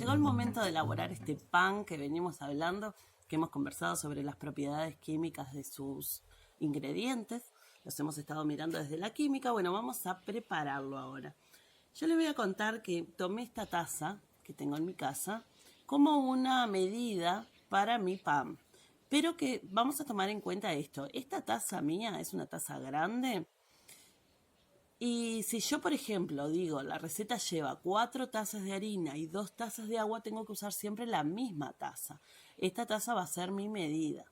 llegó el momento de elaborar este pan que venimos hablando, que hemos conversado sobre las propiedades químicas de sus ingredientes. Los hemos estado mirando desde la química. Bueno, vamos a prepararlo ahora. Yo les voy a contar que tomé esta taza que tengo en mi casa como una medida para mi pan. Pero que vamos a tomar en cuenta esto. Esta taza mía es una taza grande. Y si yo, por ejemplo, digo, la receta lleva 4 tazas de harina y 2 tazas de agua, tengo que usar siempre la misma taza. Esta taza va a ser mi medida.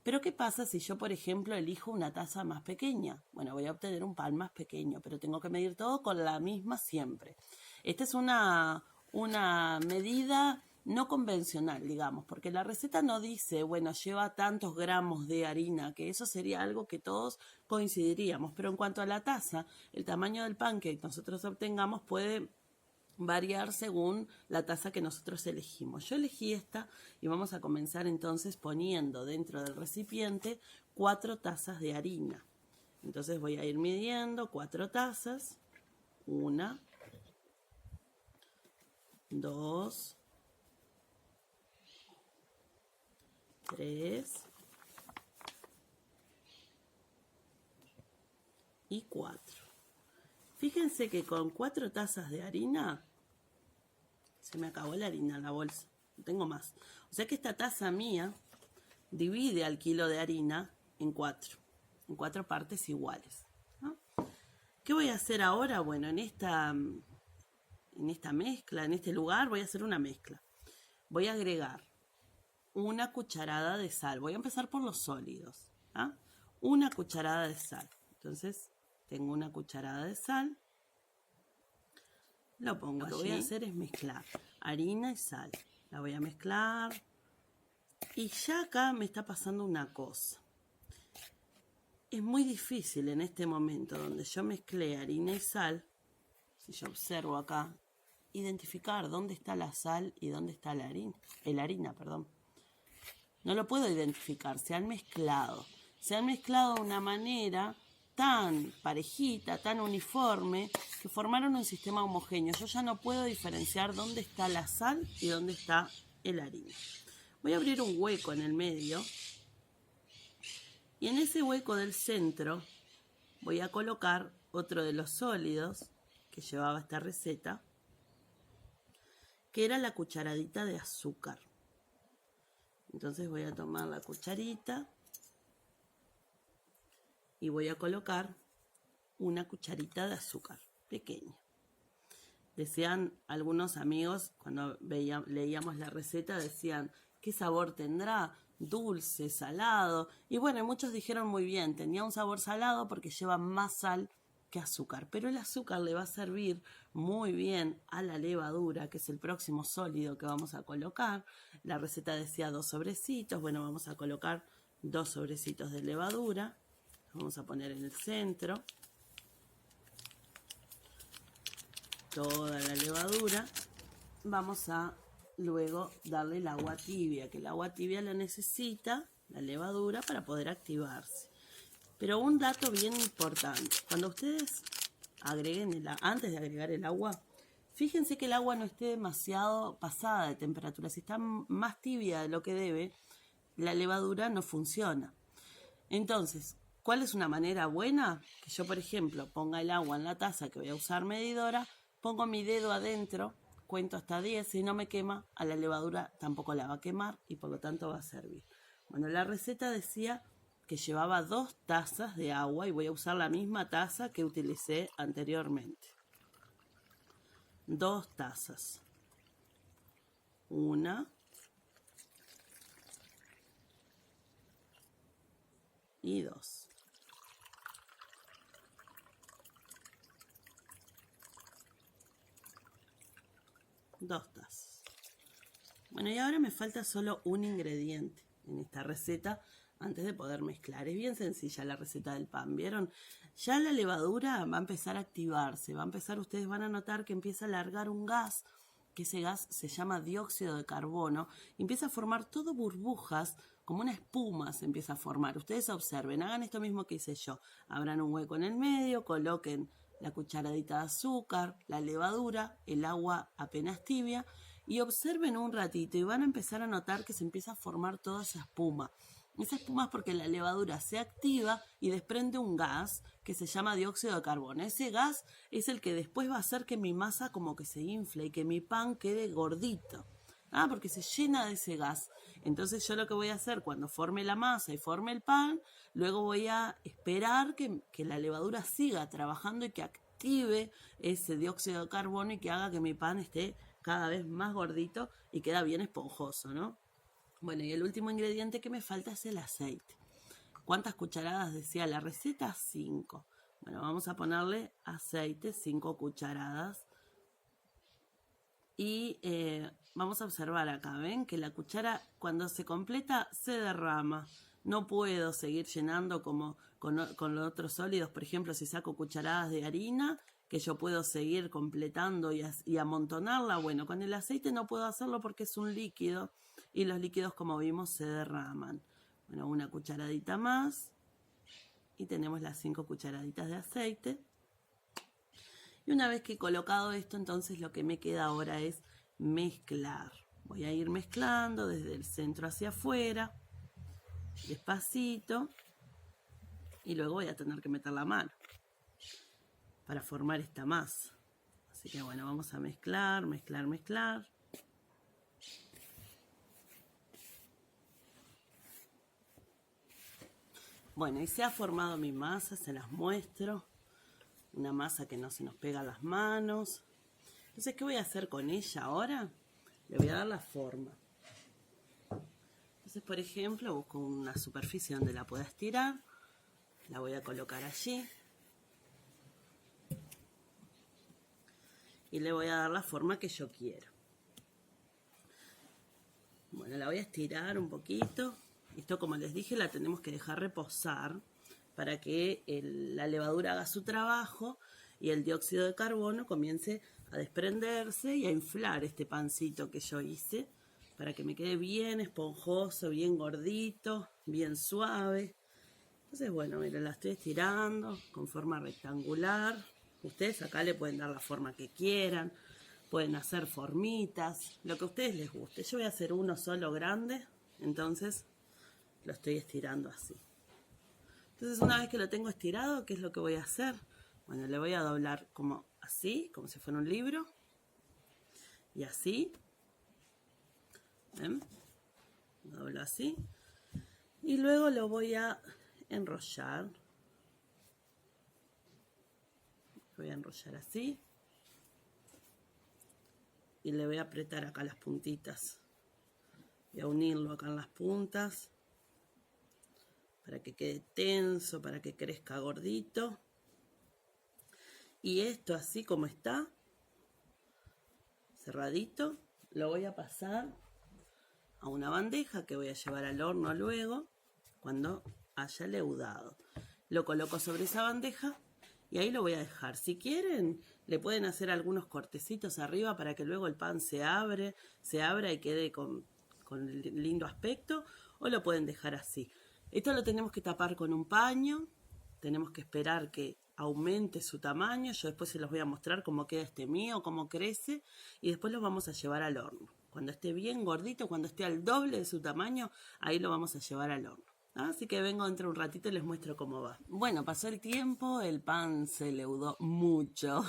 Pero ¿qué pasa si yo, por ejemplo, elijo una taza más pequeña? Bueno, voy a obtener un pan más pequeño, pero tengo que medir todo con la misma siempre. Esta es una medida no convencional, digamos, porque la receta no dice, bueno, lleva tantos gramos de harina, que eso sería algo que todos coincidiríamos. Pero en cuanto a la taza, el tamaño del pan que nosotros obtengamos puede variar según la taza que nosotros elegimos. Yo elegí esta y vamos a comenzar entonces poniendo dentro del recipiente 4 tazas de harina. Entonces voy a ir midiendo 4 tazas. 1, 2, 3 y 4. Fíjense que con 4 tazas de harina se me acabó la harina en la bolsa. No tengo más. O sea que esta taza mía divide al kilo de harina en 4 partes iguales, ¿no? ¿Qué voy a hacer ahora? Bueno, en esta mezcla, en este lugar, voy a hacer una mezcla. Voy a agregar una cucharada de sal. Voy a empezar por los sólidos, ¿ah? Una cucharada de sal. Entonces, tengo una cucharada de sal. Lo pongo. Lo que voy a hacer es mezclar harina y sal. La voy a mezclar. Y ya acá me está pasando una cosa. Es muy difícil en este momento donde yo mezclé harina y sal, si yo observo acá, identificar dónde está la sal y dónde está la harina, perdón. No lo puedo identificar, se han mezclado de una manera tan parejita, tan uniforme, que formaron un sistema homogéneo. Yo ya no puedo diferenciar dónde está la sal y dónde está la harina. Voy a abrir un hueco en el medio y en ese hueco del centro voy a colocar otro de los sólidos que llevaba esta receta, que era la cucharadita de azúcar. Entonces voy a tomar la cucharita y voy a colocar una cucharita de azúcar pequeña. Decían algunos amigos, cuando leíamos la receta, decían, ¿qué sabor tendrá? Dulce, salado. Y bueno, muchos dijeron muy bien, tenía un sabor salado porque lleva más sal que azúcar. Pero el azúcar le va a servir muy bien a la levadura, que es el próximo sólido que vamos a colocar. La receta decía 2 sobrecitos. Bueno, vamos a colocar 2 sobrecitos de levadura. Vamos a poner en el centro toda la levadura. Vamos a luego darle el agua tibia, que el agua tibia la necesita la levadura para poder activarse. Pero un dato bien importante, cuando ustedes agreguen antes de agregar el agua, fíjense que el agua no esté demasiado pasada de temperatura. Si está más tibia de lo que debe, la levadura no funciona. Entonces, ¿cuál es una manera buena? Que yo, por ejemplo, ponga el agua en la taza que voy a usar medidora, pongo mi dedo adentro, cuento hasta 10, si no me quema, a la levadura tampoco la va a quemar y por lo tanto va a servir. Bueno, la receta decía que llevaba 2 tazas de agua y voy a usar la misma taza que utilicé anteriormente. 2 tazas. 1 y 2. Dos tazas. Bueno, y ahora me falta solo un ingrediente en esta receta antes de poder mezclar. Es bien sencilla la receta del pan, ¿vieron? Ya la levadura va a empezar a activarse, ustedes van a notar que empieza a largar un gas, que ese gas se llama dióxido de carbono, y empieza a formar todo burbujas, como una espuma se empieza a formar. Ustedes observen, hagan esto mismo que hice yo. Abran un hueco en el medio, coloquen la cucharadita de azúcar, la levadura, el agua apenas tibia y observen un ratito y van a empezar a notar que se empieza a formar toda esa espuma. Esa espuma es porque la levadura se activa y desprende un gas que se llama dióxido de carbono. Ese gas es el que después va a hacer que mi masa como que se infle y que mi pan quede gordito. Porque se llena de ese gas. Entonces yo lo que voy a hacer cuando forme la masa y forme el pan, luego voy a esperar que la levadura siga trabajando y que active ese dióxido de carbono y que haga que mi pan esté cada vez más gordito y queda bien esponjoso, ¿no? Bueno, y el último ingrediente que me falta es el aceite. ¿Cuántas cucharadas decía la receta? 5. Bueno, vamos a ponerle aceite, 5 cucharadas. Y vamos a observar acá, ¿ven? Que la cuchara cuando se completa se derrama. No puedo seguir llenando como con los otros sólidos. Por ejemplo, si saco cucharadas de harina, que yo puedo seguir completando y amontonarla. Bueno, con el aceite no puedo hacerlo porque es un líquido y los líquidos, como vimos, se derraman. Bueno, una cucharadita más y tenemos las 5 cucharaditas de aceite. Y una vez que he colocado esto, entonces lo que me queda ahora es mezclar. Voy a ir mezclando desde el centro hacia afuera, despacito, y luego voy a tener que meter la mano para formar esta masa. Así que bueno, vamos a mezclar, mezclar, mezclar. Bueno, y se ha formado mi masa, se las muestro. Una masa que no se nos pega a las manos. Entonces, ¿qué voy a hacer con ella ahora? Le voy a dar la forma. Entonces, por ejemplo, busco una superficie donde la pueda estirar. La voy a colocar allí. Y le voy a dar la forma que yo quiero. Bueno, la voy a estirar un poquito. Esto, como les dije, la tenemos que dejar reposar para que la levadura haga su trabajo y el dióxido de carbono comience a desprenderse y a inflar este pancito que yo hice para que me quede bien esponjoso, bien gordito, bien suave. Entonces, bueno, miren, la estoy estirando con forma rectangular. Ustedes acá le pueden dar la forma que quieran, pueden hacer formitas, lo que a ustedes les guste. Yo voy a hacer uno solo grande, entonces lo estoy estirando así. Entonces, una vez que lo tengo estirado, ¿qué es lo que voy a hacer? Bueno, le voy a doblar como así, como si fuera un libro. Y así. ¿Ven? Lo doblo así. Y luego lo voy a enrollar. Lo voy a enrollar así. Y le voy a apretar acá las puntitas. Voy a unirlo acá en las puntas. Para que quede tenso, para que crezca gordito. Y esto así como está, cerradito, lo voy a pasar a una bandeja que voy a llevar al horno luego, cuando haya leudado. Lo coloco sobre esa bandeja y ahí lo voy a dejar. Si quieren, le pueden hacer algunos cortecitos arriba para que luego el pan se abra y quede con lindo aspecto, o lo pueden dejar así. Esto lo tenemos que tapar con un paño, tenemos que esperar que aumente su tamaño. Yo después se los voy a mostrar cómo queda este mío, cómo crece, y después lo vamos a llevar al horno. Cuando esté bien gordito, cuando esté al doble de su tamaño, ahí lo vamos a llevar al horno. Así que vengo dentro de un ratito y les muestro cómo va. Bueno, pasó el tiempo, el pan se leudó mucho,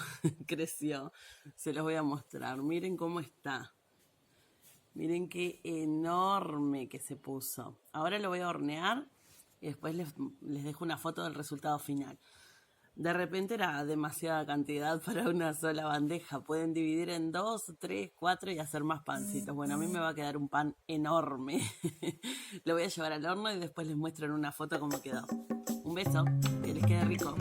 creció. Se los voy a mostrar, miren cómo está. Miren qué enorme que se puso. Ahora lo voy a hornear y después les dejo una foto del resultado final. De repente era demasiada cantidad para una sola bandeja. Pueden dividir en 2, 3, 4 y hacer más pancitos. Bueno, a mí me va a quedar un pan enorme. Lo voy a llevar al horno y después les muestro en una foto cómo quedó. Un beso, que les quede rico.